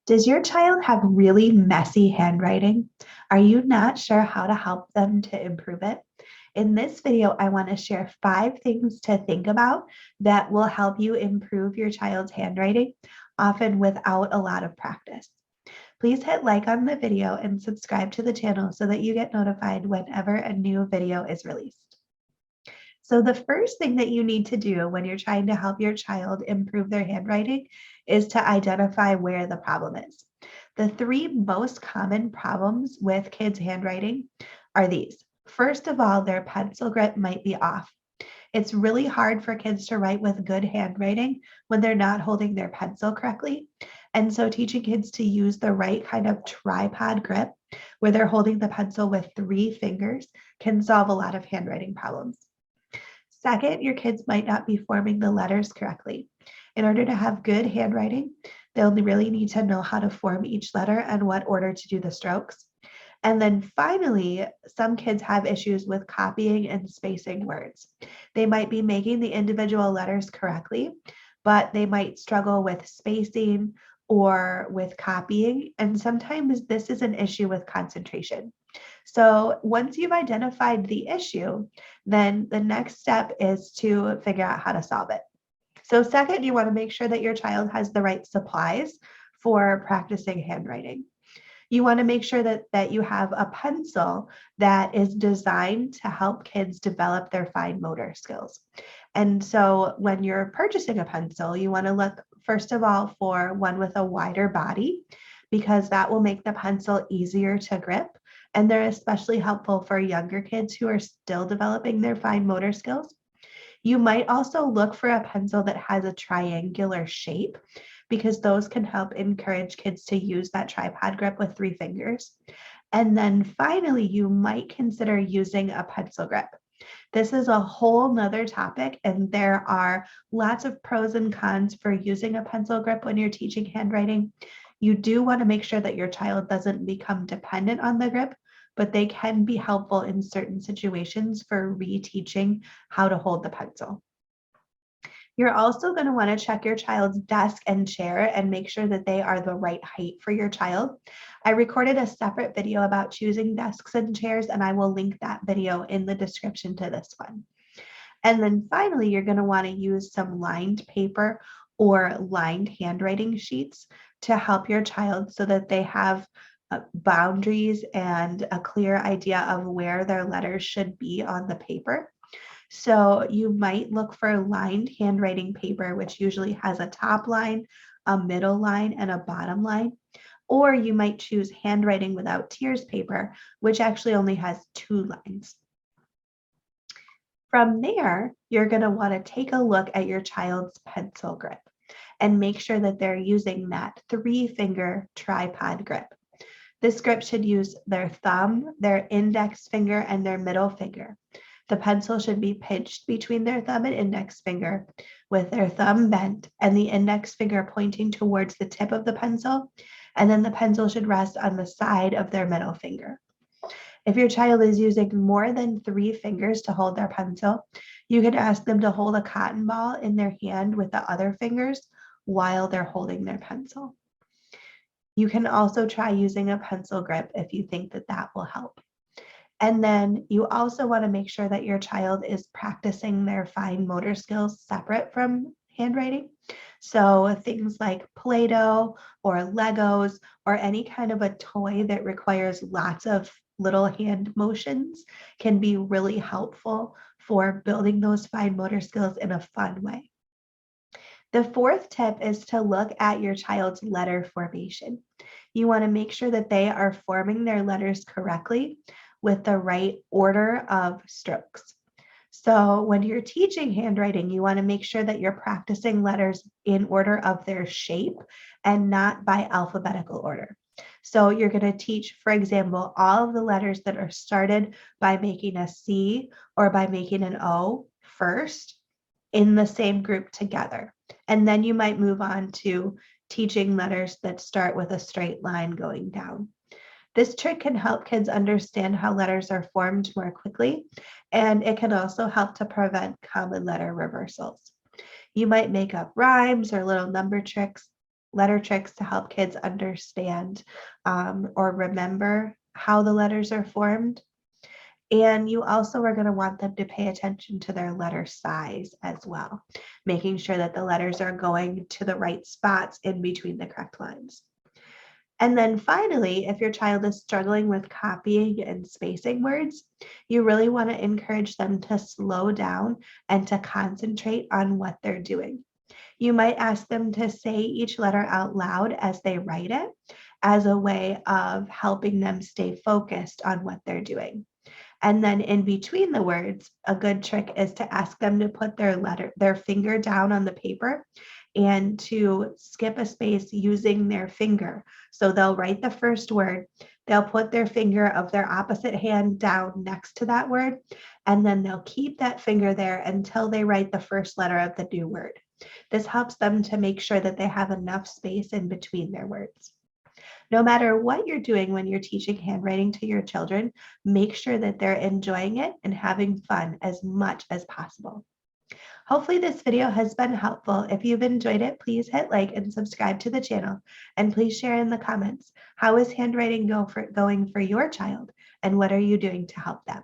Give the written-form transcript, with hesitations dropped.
Does your child have really messy handwriting? Are you not sure how to help them to improve it? In this video, I want to share 5 things to think about that will help you improve your child's handwriting, often without a lot of practice. Please hit like on the video and subscribe to the channel so that you get notified whenever a new video is released. So the first thing that you need to do when you're trying to help your child improve their handwriting is to identify where the problem is. The 3 most common problems with kids' handwriting are these. First of all, their pencil grip might be off. It's really hard for kids to write with good handwriting when they're not holding their pencil correctly. And so teaching kids to use the right kind of tripod grip where they're holding the pencil with 3 fingers can solve a lot of handwriting problems. Second, your kids might not be forming the letters correctly. In order to have good handwriting, they'll really need to know how to form each letter and what order to do the strokes. And then finally, some kids have issues with copying and spacing words. They might be making the individual letters correctly, but they might struggle with spacing or with copying. And sometimes this is an issue with concentration. So once you've identified the issue, then the next step is to figure out how to solve it. So second, you want to make sure that your child has the right supplies for practicing handwriting. You want to make sure that you have a pencil that is designed to help kids develop their fine motor skills. And so when you're purchasing a pencil, you want to look, first of all, for one with a wider body, because that will make the pencil easier to grip. And they're especially helpful for younger kids who are still developing their fine motor skills. You might also look for a pencil that has a triangular shape, because those can help encourage kids to use that tripod grip with 3 fingers. And then finally, you might consider using a pencil grip. This is a whole nother topic, and there are lots of pros and cons for using a pencil grip when you're teaching handwriting. You do want to make sure that your child doesn't become dependent on the grip, but they can be helpful in certain situations for reteaching how to hold the pencil. You're also going to want to check your child's desk and chair and make sure that they are the right height for your child. I recorded a separate video about choosing desks and chairs, and I will link that video in the description to this one. And then finally, you're going to want to use some lined paper or lined handwriting sheets to help your child so that they have boundaries and a clear idea of where their letters should be on the paper. So you might look for lined handwriting paper, which usually has a top line, a middle line, and a bottom line. Or you might choose handwriting without tears paper, which actually only has 2 lines. From there, you're going to want to take a look at your child's pencil grip and make sure that they're using that 3-finger tripod grip. This grip should use their thumb, their index finger, and their middle finger. The pencil should be pinched between their thumb and index finger with their thumb bent and the index finger pointing towards the tip of the pencil, and then the pencil should rest on the side of their middle finger. If your child is using more than 3 fingers to hold their pencil, you can ask them to hold a cotton ball in their hand with the other fingers while they're holding their pencil. You can also try using a pencil grip if you think that that will help. And then you also want to make sure that your child is practicing their fine motor skills separate from handwriting. So things like Play-Doh or Legos or any kind of a toy that requires lots of little hand motions can be really helpful for building those fine motor skills in a fun way. The 4th tip is to look at your child's letter formation. You want to make sure that they are forming their letters correctly with the right order of strokes. So when you're teaching handwriting, you want to make sure that you're practicing letters in order of their shape and not by alphabetical order. So you're going to teach, for example, all of the letters that are started by making a C or by making an O first in the same group together. And then you might move on to teaching letters that start with a straight line going down. This trick can help kids understand how letters are formed more quickly, and it can also help to prevent common letter reversals. You might make up rhymes or little number tricks letter tricks to help kids understand or remember how the letters are formed. And you also are going to want them to pay attention to their letter size as well, making sure that the letters are going to the right spots in between the correct lines. And then finally, if your child is struggling with copying and spacing words, you really want to encourage them to slow down and to concentrate on what they're doing. You might ask them to say each letter out loud as they write it as a way of helping them stay focused on what they're doing. And then in between the words, a good trick is to ask them to put their finger down on the paper and to skip a space using their finger. So they'll write the first word, they'll put their finger of their opposite hand down next to that word, and then they'll keep that finger there until they write the first letter of the new word. This helps them to make sure that they have enough space in between their words. No matter what you're doing when you're teaching handwriting to your children, make sure that they're enjoying it and having fun as much as possible. Hopefully this video has been helpful. If you've enjoyed it, please hit like and subscribe to the channel. And please share in the comments, how is handwriting going for your child? And what are you doing to help them?